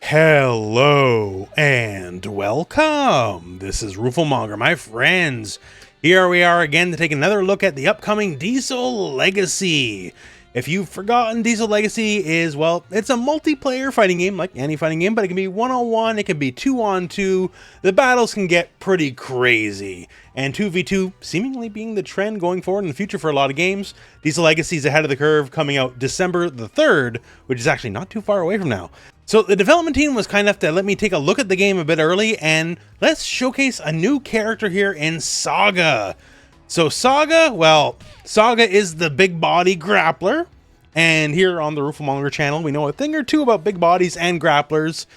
Hello and welcome. This is Rooflemonger, my friends. Here we are again to take another look at the upcoming Diesel Legacy. If you've forgotten, Diesel Legacy is, well, it's a multiplayer fighting game, like any fighting game, but it can be 1-on-1, it can be 2-on-2. The battles can get pretty crazy. And 2v2 seemingly being the trend going forward in the future for a lot of games. Diesel Legacy is ahead of the curve, coming out December the 3rd, which is actually not too far away from now. So the development team was kind enough to let me take a look at the game a bit early, and let's showcase a new character here in Saga. So Saga, well, Saga is the big body grappler, and here on the Rooflemonger channel, we know a thing or two about big bodies and grapplers,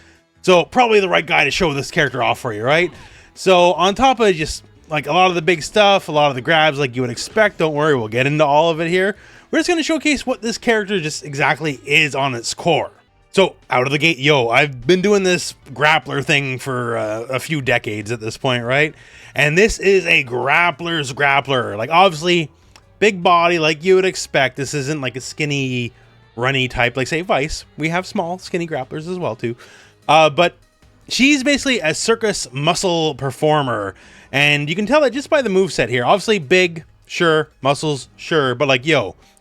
so probably the right guy to show this character off for you, right? So on top of just like a lot of the big stuff, a lot of the grabs like you would expect, don't worry, we'll get into all of it here. We're just going to showcase what this character just exactly is on its core. So out of the gate, I've been doing this grappler thing for a few decades at this point, right? And this is a grappler's grappler. Like, obviously, big body like you would expect. This isn't like a skinny, runny type, like, say, Vice. We have small, skinny grapplers as well, too. But she's basically a circus muscle performer. And you can tell it just by the moveset here. Obviously, big, sure. Muscles, sure. But, like,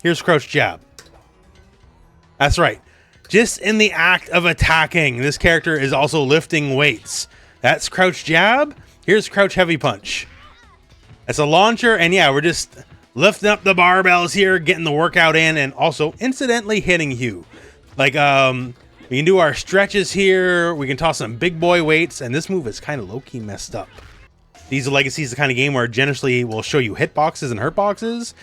here's crouch jab. That's right. Just in the act of attacking, this character is also lifting weights. That's crouch jab. Here's crouch heavy punch. That's a launcher, and yeah, we're just lifting up the barbells here, getting the workout in, and also incidentally hitting you. Like, we can do our stretches here. We can toss some big boy weights, and this move is kind of low-key messed up. Diesel Legacy is the kind of game where generously will show you hitboxes and hurtboxes,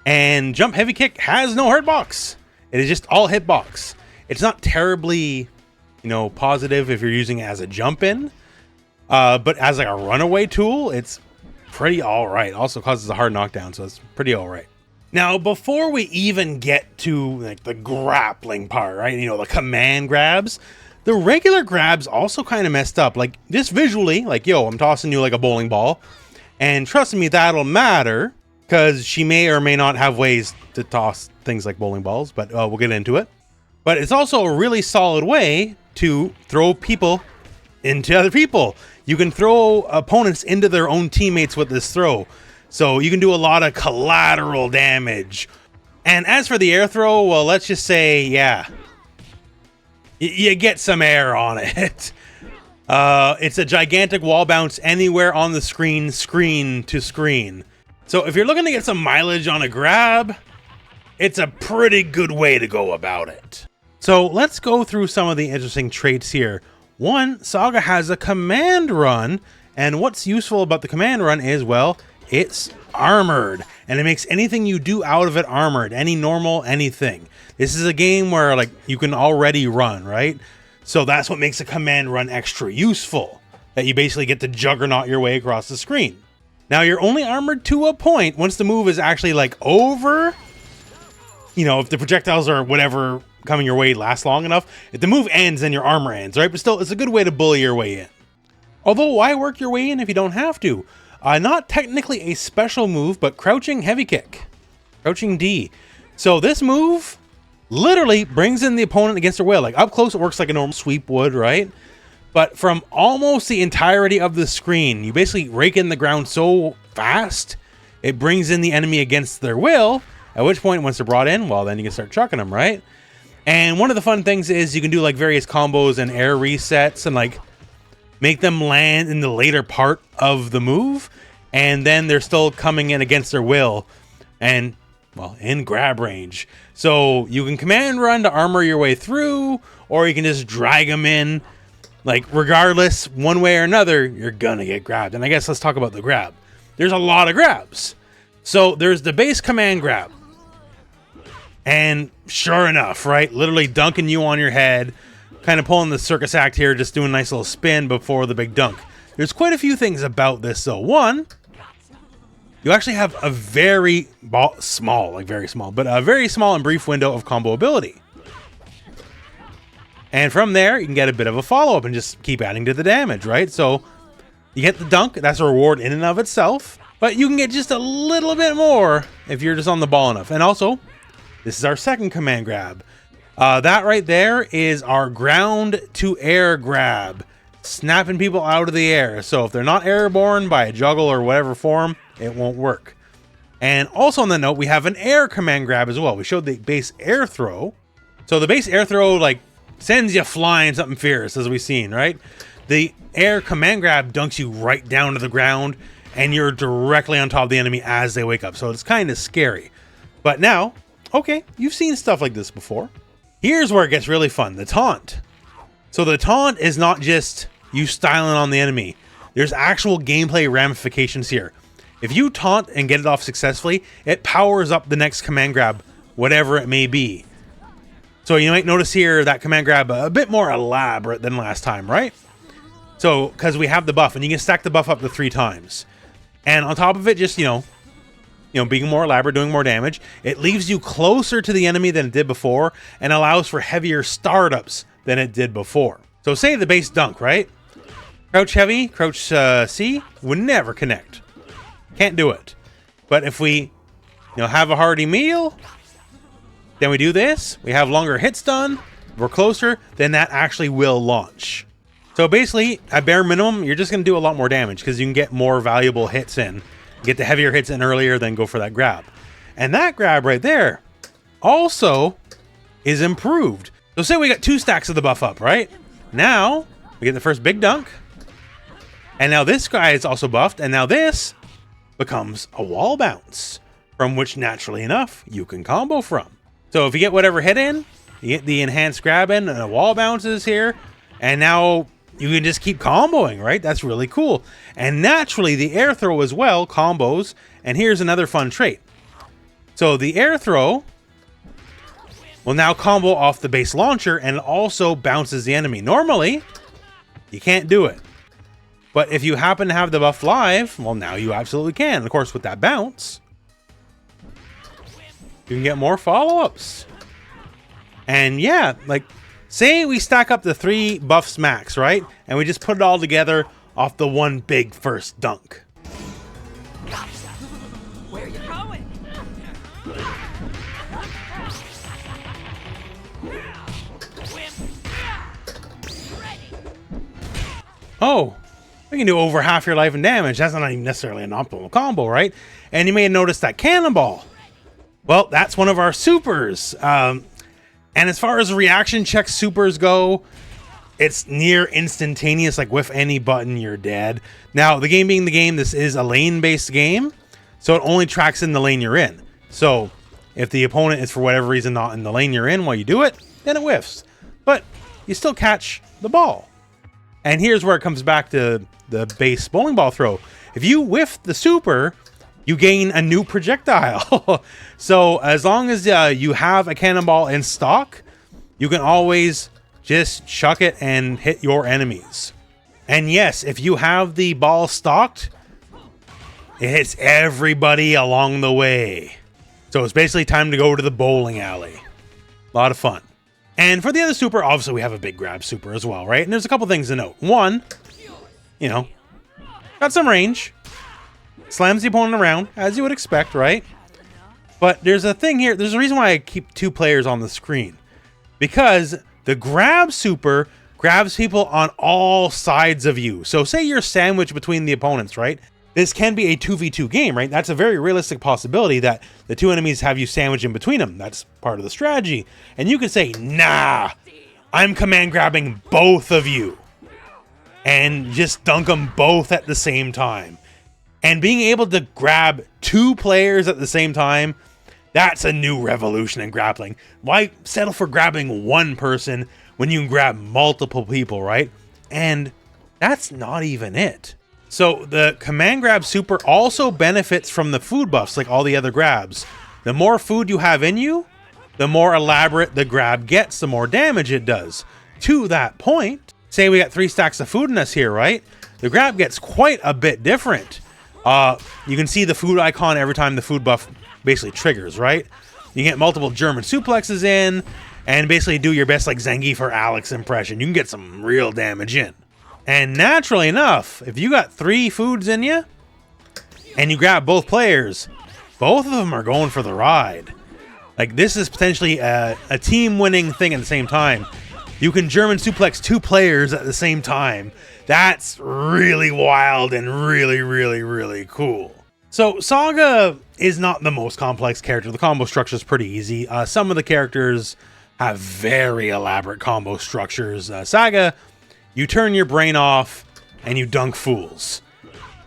and jump heavy kick has no hurtbox. It is just all hitbox. It's not terribly, positive if you're using it as a jump-in, but as like a runaway tool, it's pretty all right. Also causes a hard knockdown, so it's pretty all right. Now, before we even get to like the grappling part, right? The command grabs, the regular grabs also kind of messed up. Like just visually, like I'm tossing you like a bowling ball, and trust me, that'll matter because she may or may not have ways to toss things like bowling balls, but we'll get into it. But it's also a really solid way to throw people into other people. You can throw opponents into their own teammates with this throw. So you can do a lot of collateral damage. And as for the air throw, well, let's just say, you get some air on it. It's a gigantic wall bounce anywhere on the screen, screen to screen. So if you're looking to get some mileage on a grab, it's a pretty good way to go about it. So let's go through some of the interesting traits here. One, Saga has a command run, and what's useful about the command run is, well, it's armored, and it makes anything you do out of it armored, any normal, anything. This is a game where like you can already run, right? So that's what makes a command run extra useful, that you basically get to juggernaut your way across the screen. Now you're only armored to a point once the move is actually like over, if the projectiles or whatever coming your way lasts long enough. If the move ends, then your armor ends, right? But still, it's a good way to bully your way in. Although, why work your way in if you don't have to? Not technically a special move, but crouching heavy kick. Crouching D. So this move literally brings in the opponent against their will. Like up close, it works like a normal sweep would, right? But from almost the entirety of the screen, you basically rake in the ground so fast, it brings in the enemy against their will, at which point, once they're brought in, well, then you can start chucking them, right? And one of the fun things is you can do like various combos and air resets and like make them land in the later part of the move. And then they're still coming in against their will and, well, in grab range. So you can command run to armor your way through, or you can just drag them in. Like regardless, one way or another, you're gonna get grabbed. And I guess let's talk about the grab. There's a lot of grabs. So there's the base command grab. And sure enough, right? Literally dunking you on your head, kind of pulling the circus act here, just doing a nice little spin before the big dunk. There's quite a few things about this, though. One, you actually have a very small, like very small, but a very small and brief window of combo ability. And from there, you can get a bit of a follow-up and just keep adding to the damage, right? So you get the dunk. That's a reward in and of itself. But you can get just a little bit more if you're just on the ball enough. And also, this is our second command grab. That right there is our ground to air grab, snapping people out of the air. So if they're not airborne by a juggle or whatever form, it won't work. And also on the note, we have an air command grab as well. We showed the base air throw. So the base air throw like sends you flying something fierce, as we've seen, right? The air command grab dunks you right down to the ground and you're directly on top of the enemy as they wake up. So it's kind of scary. But now, okay, you've seen stuff like this before. Here's where it gets really fun, the taunt. So the taunt is not just you styling on the enemy. There's actual gameplay ramifications here. If you taunt and get it off successfully, it powers up the next command grab, whatever it may be. So you might notice here that command grab a bit more elaborate than last time, right? So, because we have the buff, and you can stack the buff up to 3 times. And on top of it, just, you know, being more elaborate, doing more damage, it leaves you closer to the enemy than it did before, and allows for heavier startups than it did before. So say the base dunk, right? Crouch heavy, crouch C, would never connect. Can't do it. But if we, have a hearty meal, then we do this, we have longer hit stun, we're closer, then that actually will launch. So basically, at bare minimum, you're just going to do a lot more damage because you can get more valuable hits in, get the heavier hits in earlier, then go for that grab. And that grab right there also is improved. So say we got 2 stacks of the buff up, right? Now, we get the first big dunk. And now this guy is also buffed, and now this becomes a wall bounce, from which naturally enough, you can combo from. So if you get whatever hit in, you get the enhanced grab in, and the wall bounces here, and now you can just keep comboing, right? That's really cool. And naturally, the air throw as well combos, and here's another fun trait. So the air throw will now combo off the base launcher and also bounces the enemy. Normally, you can't do it. But if you happen to have the buff live, well, now you absolutely can. And of course, with that bounce, you can get more follow-ups. And yeah, like, say we stack up the 3 buffs max, right? And we just put it all together off the one big first dunk. Where you going? Oh, we can do over half your life and damage. That's not even necessarily an optimal combo, right? And you may have noticed that cannonball. Well, that's one of our supers. And as far as reaction check supers go, it's near instantaneous. Like with any button, you're dead. Now, the game being the game, this is a lane-based game, so it only tracks in the lane you're in. So if the opponent is for whatever reason not in the lane you're in while you do it, then it whiffs. But you still catch the ball. And here's where it comes back to the base bowling ball throw. If you whiff the super, you gain a new projectile. So as long as you have a cannonball in stock, you can always just chuck it and hit your enemies. And yes, if you have the ball stocked, it hits everybody along the way. So it's basically time to go to the bowling alley. A lot of fun. And for the other super, obviously we have a big grab super as well, right? And there's a couple things to note. One, got some range. Slams the opponent around, as you would expect, right? But there's a thing here. There's a reason why I keep 2 players on the screen. Because the grab super grabs people on all sides of you. So say you're sandwiched between the opponents, right? This can be a 2v2 game, right? That's a very realistic possibility that the 2 enemies have you sandwiched in between them. That's part of the strategy. And you could say, nah, I'm command grabbing both of you. And just dunk them both at the same time. And being able to grab 2 players at the same time, that's a new revolution in grappling. Why settle for grabbing 1 person when you can grab multiple people, right? And that's not even it. So the command grab super also benefits from the food buffs like all the other grabs. The more food you have in you, the more elaborate the grab gets, the more damage it does. To that point, say we got 3 stacks of food in us here, right? The grab gets quite a bit different. You can see the food icon every time the food buff basically triggers, right? You get multiple German suplexes in and basically do your best like Zangief or Alex impression. You can get some real damage in. And naturally enough, if you got 3 foods in you and you grab both players, both of them are going for the ride. Like, this is potentially a team-winning thing at the same time. You can German suplex 2 players at the same time. That's really wild and really, really, really cool. So, Saga is not the most complex character. The combo structure is pretty easy. Some of the characters have very elaborate combo structures. Saga, you turn your brain off and you dunk fools.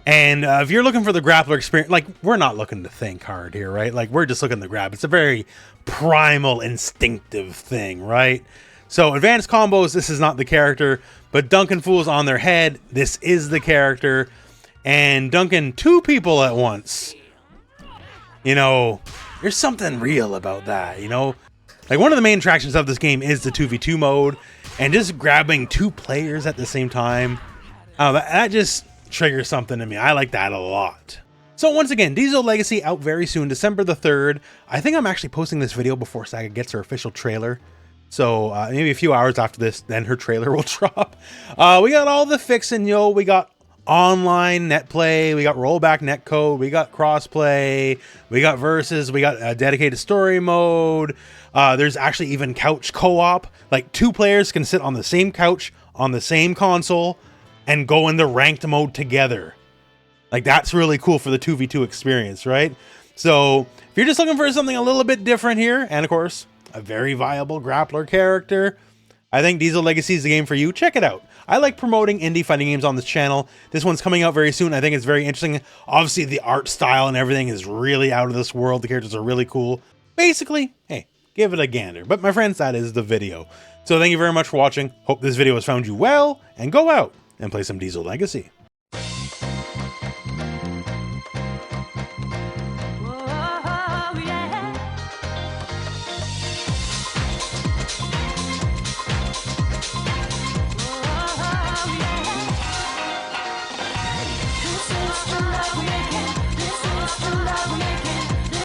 And if you're looking for the grappler experience, like, we're not looking to think hard here, right? Like, we're just looking to grab. It's a very primal, instinctive thing, right? So, advanced combos, this is not the character, but dunking fools on their head, this is the character. And dunking 2 people at once, you know, there's something real about that, you know? Like, one of the main attractions of this game is the 2v2 mode, and just grabbing 2 players at the same time, that just triggers something in me. I like that a lot. So once again, Diesel Legacy out very soon, December the 3rd. I think I'm actually posting this video before Saga gets her official trailer. So maybe a few hours after this, then her trailer will drop. We got all the fixin', yo. We got online net play, we got rollback netcode, we got crossplay, we got versus, we got a dedicated story mode. There's actually even couch co-op. Like, 2 players can sit on the same couch on the same console and go in the ranked mode together. Like, that's really cool for the 2v2 experience, right? So if you're just looking for something a little bit different here, and of course a very viable grappler character, I think Diesel Legacy is the game for you. Check it out. I like promoting indie fighting games on this channel. This one's coming out very soon. I think it's very interesting. Obviously, the art style and everything is really out of this world. The characters are really cool. Basically, hey, give it a gander. But my friends, that is the video. So thank you very much for watching. Hope this video has found you well, and go out and play some Diesel Legacy. Love me.